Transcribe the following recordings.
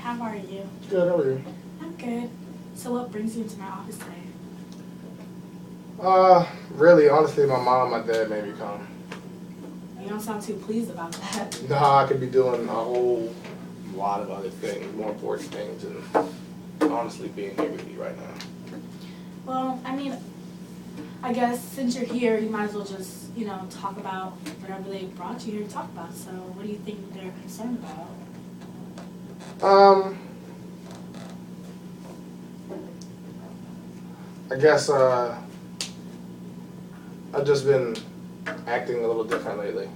how are you? Good, how are you? I'm good. So what brings you into my office today? Really, honestly, my mom and my dad made me come. You don't sound too pleased about that. Nah, I could be doing a whole lot of other things, more important things, than honestly being here with you right now. Well, I mean, I guess since you're here, you might as well just, talk about whatever they brought you here to talk about. So what do you think they're concerned about? I guess, I've just been acting a little different lately.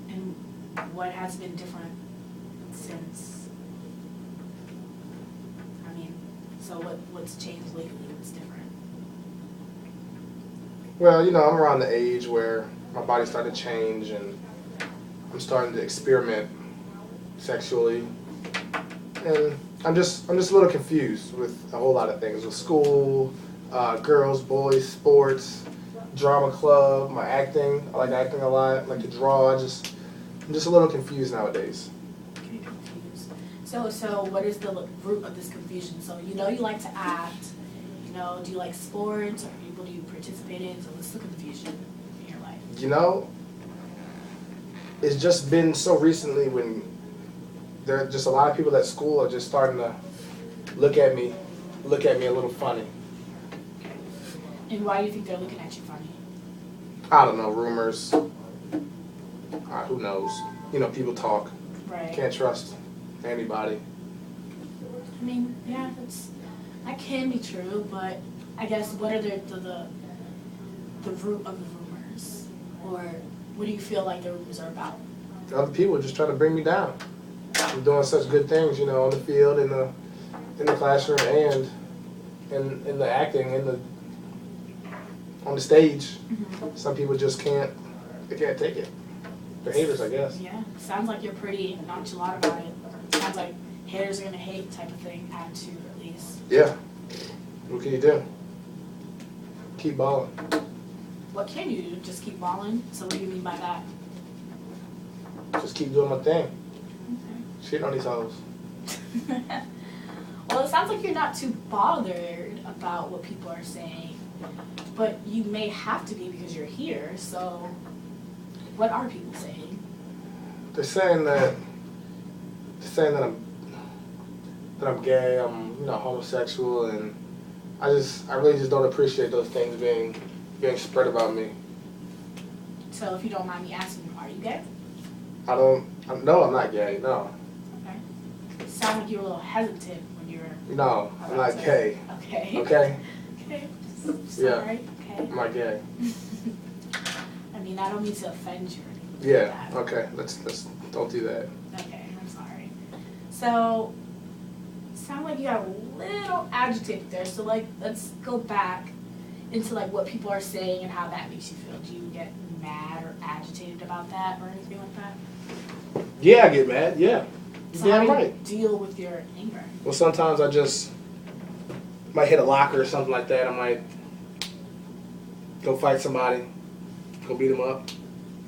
And what has been different since, so what's changed lately? What's different? Well, I'm around the age where my body started to change and I'm starting to experiment sexually. And I'm just a little confused with a whole lot of things with school, girls, boys, sports, drama club, my acting. I like acting a lot. I like to draw. I'm just a little confused nowadays. Okay, confused. So what is the root of this confusion? So you like to act. Do you like sports? Or what do you participate in? So what's the confusion in your life? It's just been so recently when there are just a lot of people at school are just starting to look at me a little funny. Okay. And why do you think they're looking at you funny? I don't know, rumors. Who knows? People talk. Right. Can't trust anybody. Yeah, that can be true, but I guess what are the root of the rumors? Or what do you feel like the rumors are about? Other people are just trying to bring me down. I'm doing such good things, on the field, in the classroom, and in the acting, on the stage. Mm-hmm. Some people just can't take it. They're haters, I guess. Yeah, sounds like you're pretty nonchalant about it. Sounds like haters are gonna hate type of thing, attitude at least. Yeah. What can you do? Keep balling. What can you do? Just keep balling? So what do you mean by that? Just keep doing my thing. Okay. Shit on these hoes. Well, it sounds like you're not too bothered about what people are saying, but you may have to be because you're here, so what are people saying? They're saying that I'm gay, I'm homosexual, and I really just don't appreciate those things being spread about me. So if you don't mind me asking, are you gay? No, I'm not gay, no. Okay. You sound like you were a little hesitant when you were... No, I'm not gay. Okay. Okay? Okay. Yeah. Sorry. Okay. I'm not gay. I don't mean to offend you or anything Yeah, like that. okay, let's don't do that. Okay, I'm sorry. So, sound like you got a little agitated there, so let's go back into what people are saying and how that makes you feel. Do you get mad or agitated about that or anything like that? Yeah, I get mad, yeah. So Yeah, how do you right. deal with your anger? Well, sometimes I just might hit a locker or something like that. I might go fight somebody, go beat them up.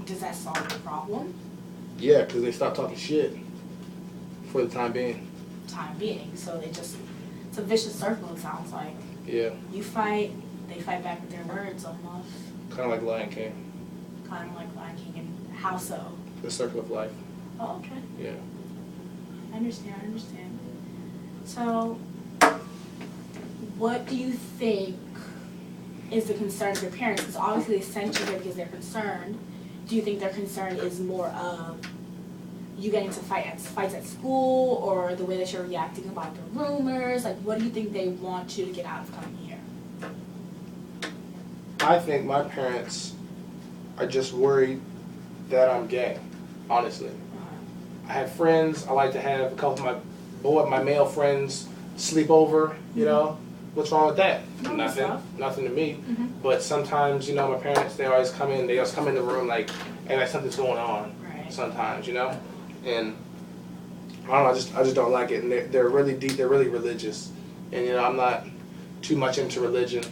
Does that solve the problem? Yeah, because they stop talking shit for the time being. So it's a vicious circle, it sounds like. Yeah. You fight, they fight back with their words almost. Kind of like Lion King. Kind of like Lion King, and how so? The circle of life. Oh, okay. Yeah. I understand. So, what do you think is the concern of your parents? Because obviously they sent you here because they're concerned. Do you think their concern is more of you getting to fights at school, or the way that you're reacting about the rumors? What do you think they want you to get out of coming here? I think my parents are just worried that I'm gay, honestly. I have friends. I like to have a couple of my male friends sleep over, What's wrong with that? Nothing to me. Mm-hmm. But sometimes, my parents, they always come in the room like something's going on. Right. Sometimes, and I don't know, I just don't like it. And they're really deep, they're really religious. And, I'm not too much into religion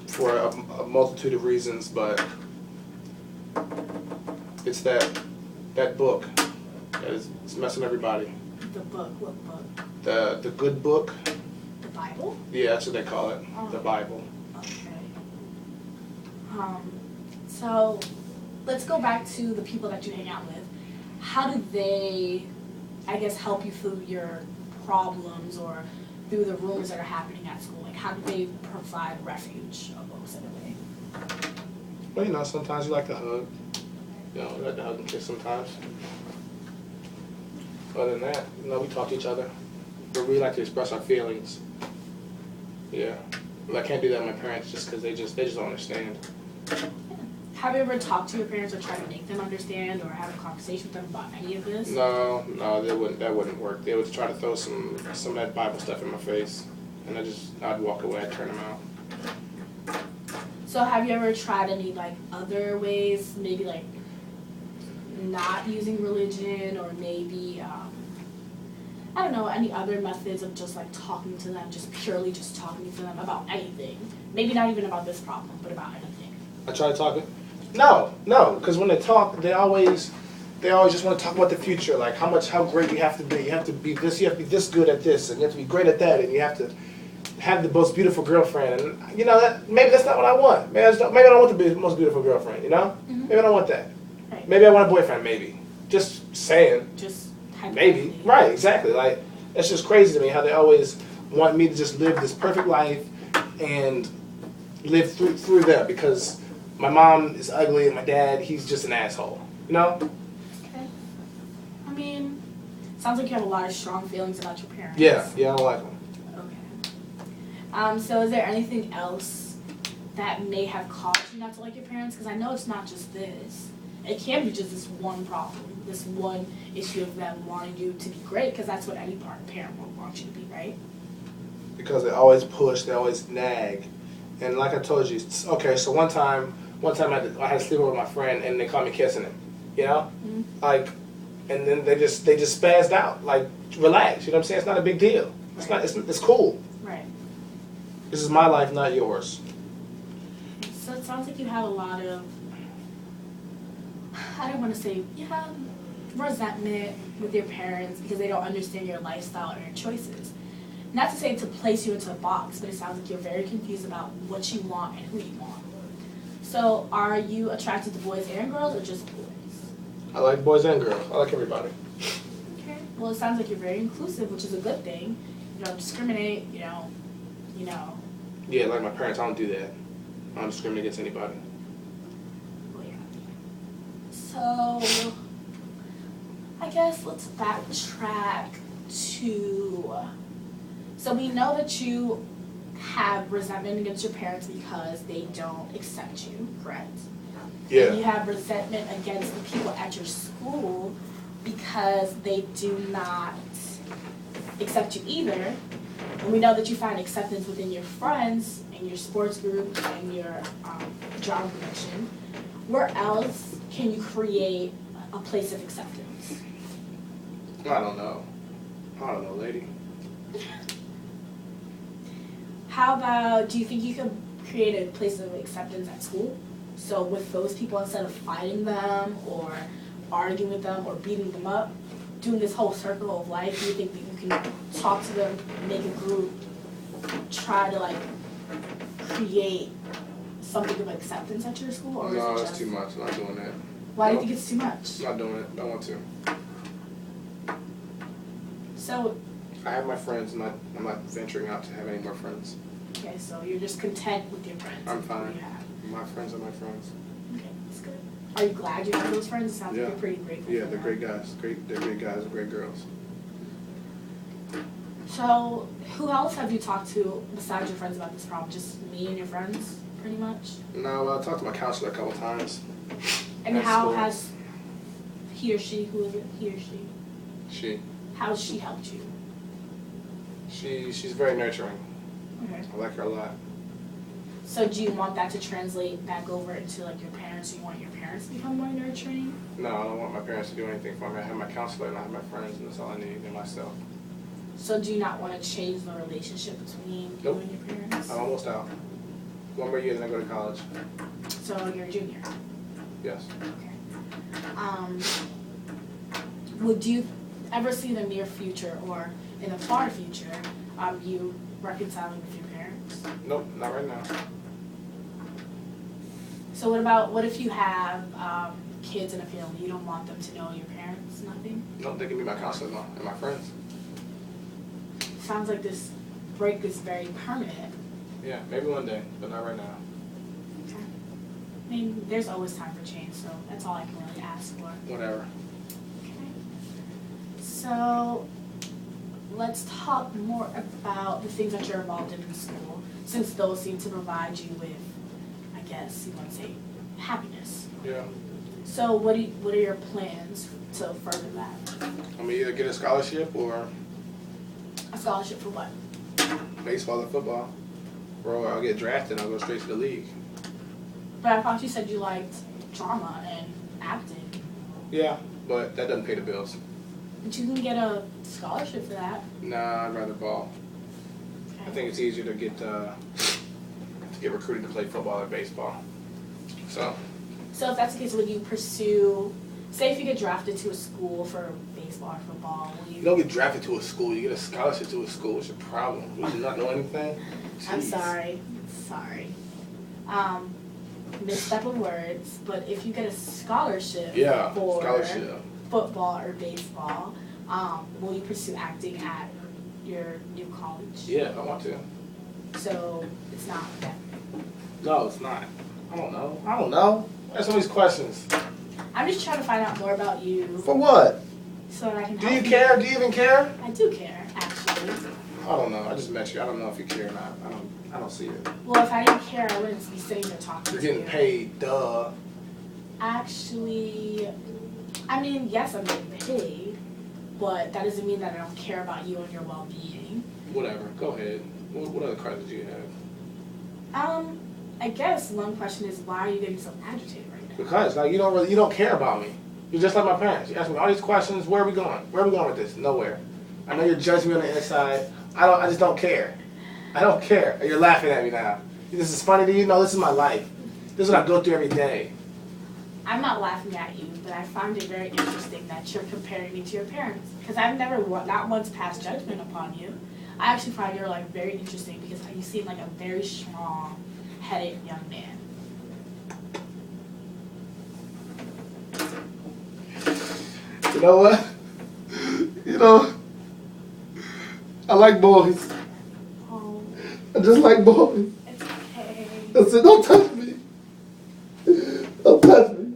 for a multitude of reasons, but it's that book that is messing everybody. The book, what book? The good book. The Bible? Yeah, that's what they call it. Oh. The Bible. Okay. So let's go back to the people that you hang out with. How do they, I guess, help you through your problems or through the rumors that are happening at school? Like, how do they provide refuge, almost in a way? Well, you know, sometimes you like to hug. You know, you like to hug and kiss sometimes. Other than that, you know, we talk to each other. But we like to express our feelings. Yeah. Well, I can't do that with my parents just because they just don't understand. Have you ever talked to your parents or tried to make them understand or have a conversation with them about any of this? No, that wouldn't work. They would try to throw some of that Bible stuff in my face, and I'd walk away, I'd turn them out. So have you ever tried any like other ways, maybe like not using religion or maybe I don't know, any other methods of just like talking to them, just purely just talking to them about anything? Maybe not even about this problem, but about anything. I try to talk it. No, because when they talk, they always just want to talk about the future, like how great you have to be. You have to be this, you have to be this good at this, and you have to be great at that, and you have to have the most beautiful girlfriend. And you know, maybe that's not what I want. Maybe I don't want the most beautiful girlfriend. You know, Maybe I don't want that. Right. Maybe I want a boyfriend. Maybe. Just saying. Just maybe. Right. Exactly. Like it's just crazy to me how they always want me to just live this perfect life and live through them because my mom is ugly and my dad, he's just an asshole. You know? Okay. I mean, sounds like you have a lot of strong feelings about your parents. Yeah, I don't like them. Okay. So is there anything else that may have caused you not to like your parents? Because I know it's not just this. It can be just this one problem, this one issue of them wanting you to be great, because that's what any parent would want you to be, right? Because they always push, they always nag. And like I told you, okay, so one time I had to sleep over with my friend and they caught me kissing him, you know? Mm-hmm. Like, and then they just spazzed out. Like, relax, you know what I'm saying? It's not a big deal. It's not. It's cool. Right. This is my life, not yours. So it sounds like you have a lot of, I don't want to say, you have resentment with your parents because they don't understand your lifestyle or your choices. Not to say to place you into a box, but it sounds like you're very confused about what you want and who you want. So are you attracted to boys and girls or just boys? I like boys and girls. I like everybody. Okay. Well, it sounds like you're very inclusive, which is a good thing. You don't discriminate, you know. Yeah, like my parents, I don't do that. I don't discriminate against anybody. Well, yeah. So, I guess let's backtrack to, so we know that you have resentment against your parents because they don't accept you, correct? Yeah. And you have resentment against the people at your school because they do not accept you either. And we know that you find acceptance within your friends and your sports group and your job position. Where else can you create a place of acceptance? I don't know, lady. How about, do you think you could create a place of acceptance at school? So with those people, instead of fighting them or arguing with them or beating them up, doing this whole circle of life, do you think that you can talk to them, make a group, try to like create something of acceptance at your school? Or No, is it that's just, too much. I'm not doing that. why do you think it's too much? I'm not doing it. Don't want to. So, I have my friends. I'm not venturing out to have any more friends. okay, so you're just content with your friends. I'm with who fine. you have. My friends are my friends. Okay, that's good. Are you glad you have those friends? It sounds Yeah. like you're pretty grateful. Yeah, for they're them. great guys. They're great guys and great girls. So, who else have you talked to besides your friends about this problem? Just me and your friends, pretty much? No, I talked to my counselor a couple times. And At how school. has he or she, who is it, he or she, She how's she helped you? she's very nurturing. Okay. I like her a lot. So do you want that to translate back over into like your parents? Do you want your parents to become more nurturing? No, I don't want my parents to do anything for me. I have my counselor and I have my friends, and that's all I need, and myself. So do you not want to change the relationship between Nope. you and your parents? I'm almost out. One more year, then I go to college. So you're a junior. Yes. Okay. Would you, ever see in the near future or in the far future you reconciling with your parents? Nope, not right now. So what if you have kids in a family, you don't want them to know your parents, nothing? Nope, they can be my counselor now and my friends. Sounds like this break is very permanent. Yeah, maybe one day, but not right now. Okay. I mean, there's always time for change, so that's all I can really ask for. Whatever. Okay. So let's talk more about the things that you're involved in school, since those seem to provide you with, I guess you want to say, happiness. Yeah. So what are your plans to further that? I'm gonna either get a scholarship or A scholarship for what? baseball or football. Or I'll get drafted and I'll go straight to the league. But I thought you said you liked drama and acting. Yeah, but that doesn't pay the bills. But you can get a scholarship for that. Nah, I'd rather ball. Okay. I think it's easier to get recruited to play football or baseball. So So if that's the case, would you pursue, say if you get drafted to a school for baseball or football, will you you? don't get drafted to a school, you get a scholarship to a school. What's your problem? You do not know anything? I'm Jeez. sorry. Misstep of words, but if you get a scholarship Yeah, for scholarship. football or baseball, will you pursue acting at your new college? Yeah, I want to. So it's not that. No, it's not. I don't know. That's all these questions. I'm just trying to find out more about you For what? so that I can Do help you care? Do you even care? I do care, actually. I don't know. I just met you. I don't know if you care or not. I don't see it. Well, if I didn't care, I wouldn't be sitting there talking You're to getting you. paid, duh. Actually, I mean, yes, I'm getting paid, but that doesn't mean that I don't care about you and your well-being. Whatever. Go ahead. What other questions do you have? I guess one question is, why are you getting so agitated right now? Because like you don't care about me. You're just like my parents. You ask me all these questions. Where are we going? Where are we going with this? Nowhere. I know you're judging me on the inside. I just don't care. I don't care. You're laughing at me now. This is funny to you? No, this is my life. This is what I go through every day. I'm not laughing at you, but I find it very interesting that you're comparing me to your parents. Because I've never, not once passed judgment upon you. I actually find you're like very interesting because you seem like a very strong-headed young man. You know what? I like boys. Oh, I just like boys. it's okay. I said, don't touch me. Don't touch me.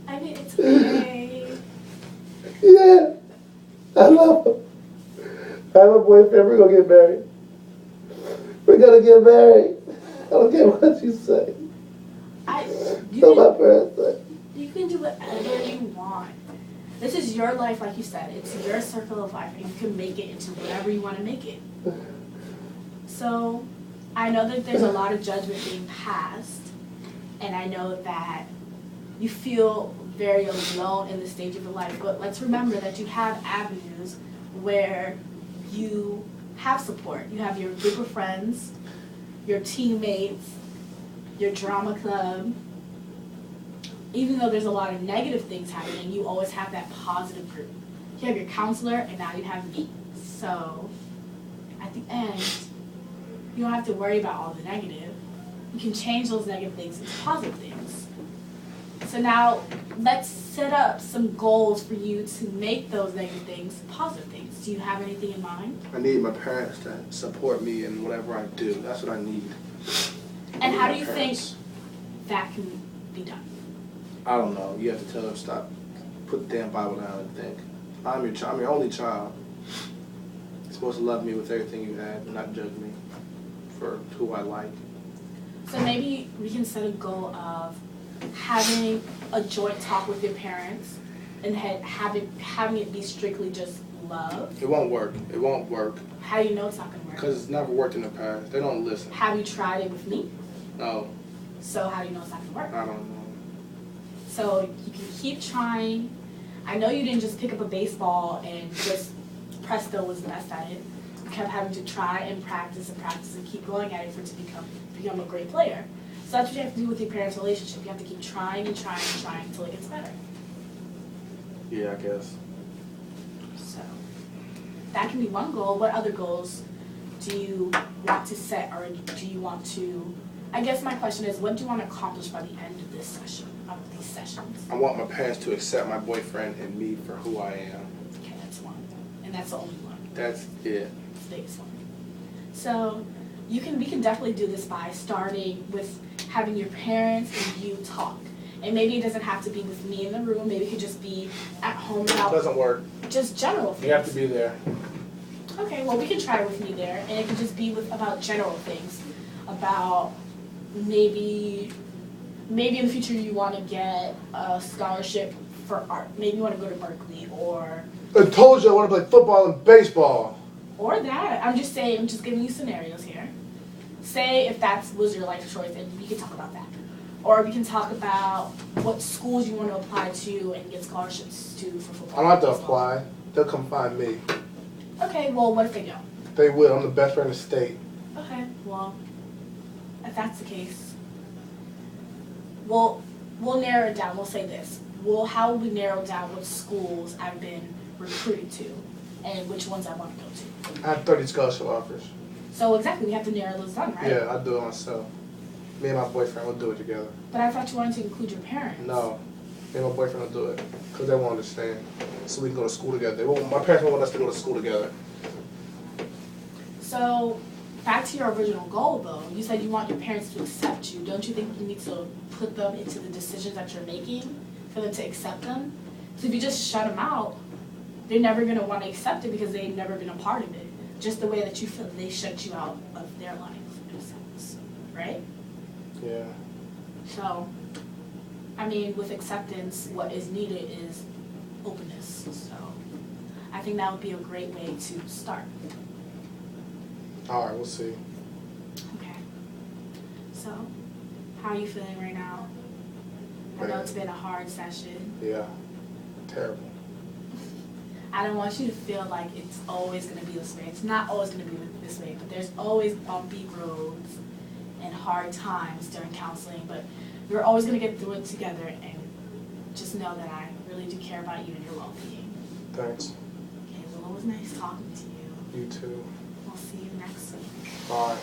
I mean, it's okay. Yeah. I love him. I have a boyfriend. We're gonna get married. We're gonna get married. I don't care what you say. What my parents say. You can do whatever you want. This is your life, like you said. It's your circle of life, and you can make it into whatever you want to make it. So, I know that there's a lot of judgment being passed, and I know that you feel very alone in this stage of your life, but let's remember that you have avenues where you have support. You have your group of friends, your teammates, your drama club. Even though there's a lot of negative things happening, you always have that positive group. You have your counselor, and now you have me. So, at the end, you don't have to worry about all the negative. You can change those negative things into positive things. So now, let's set up some goals for you to make those negative things positive things. Do you have anything in mind? I need my parents to support me in whatever I do. That's what I need. And how do you think that can be done? I don't know. You have to tell them stop. Put the damn Bible down and think. I'm your only child. You're supposed to love me with everything you had and not judge me for who I like. So maybe we can set a goal of having a joint talk with your parents and having it be strictly just love. It won't work. It won't work. How do you know it's not going to work? Because it's never worked in the past. They don't listen. Have you tried it with me? No. So how do you know it's not going to work? I don't know. So you can keep trying. I know you didn't just pick up a baseball and just presto was the best at it. You kept having to try and practice and keep going at it for it to become a great player. So that's what you have to do with your parents' relationship. You have to keep trying and trying and trying until it gets better. Yeah, I guess. So that can be one goal. What other goals do you want to set, or do you want to, I guess my question is, what do you want to accomplish by the end of this session, of these sessions? I want my parents to accept my boyfriend and me for who I am. Okay, that's one. And that's the only one. That's it. It's the biggest one. So we can definitely do this by starting with having your parents and you talk. And maybe it doesn't have to be with me in the room. Maybe it could just be at home about Doesn't work. just general things. You have to be there. Okay, well, we can try with me there, and it could just be about general things, about maybe in the future you want to get a scholarship for art. Maybe you want to go to Berkeley, or I told you I want to play football and baseball. that. I'm just saying, I'm just giving you scenarios here. Say if that was your life choice, and we can talk about that. Or we can talk about what schools you want to apply to and get scholarships to for football. I don't have to and baseball. apply. They'll come find me. Okay, well, what if they don't? They will. I'm the best friend in the state. Okay, well, if that's the case, we'll narrow it down. We'll say this. How will we narrow down what schools I've been recruited to and which ones I want to go to? I have 30 scholarship offers. So exactly, we have to narrow those down, right? Yeah, I'll do it myself. Me and my boyfriend will do it together. But I thought you wanted to include your parents. No. Me and my boyfriend will do it. Because they won't understand. So we can go to school together. My parents won't want us to go to school together. So, back to your original goal though, you said you want your parents to accept you. Don't you think you need to put them into the decisions that you're making for them to accept them? So if you just shut them out, they're never going to want to accept it because they've never been a part of it. Just the way that you feel they shut you out of their life, in a sense, right? Yeah. So, I mean, with acceptance, what is needed is openness. So, I think that would be a great way to start. All right, we'll see. Okay. So, how are you feeling right now? I know Bad. it's been a hard session. Yeah. Terrible. I don't want you to feel like it's always going to be this way. It's not always going to be this way, but there's always bumpy roads and hard times during counseling, but we're always going to get through it together, and just know that I really do care about you and your well-being. Thanks. Okay, well, it was nice talking to you. You too. We'll see you next week. Bye.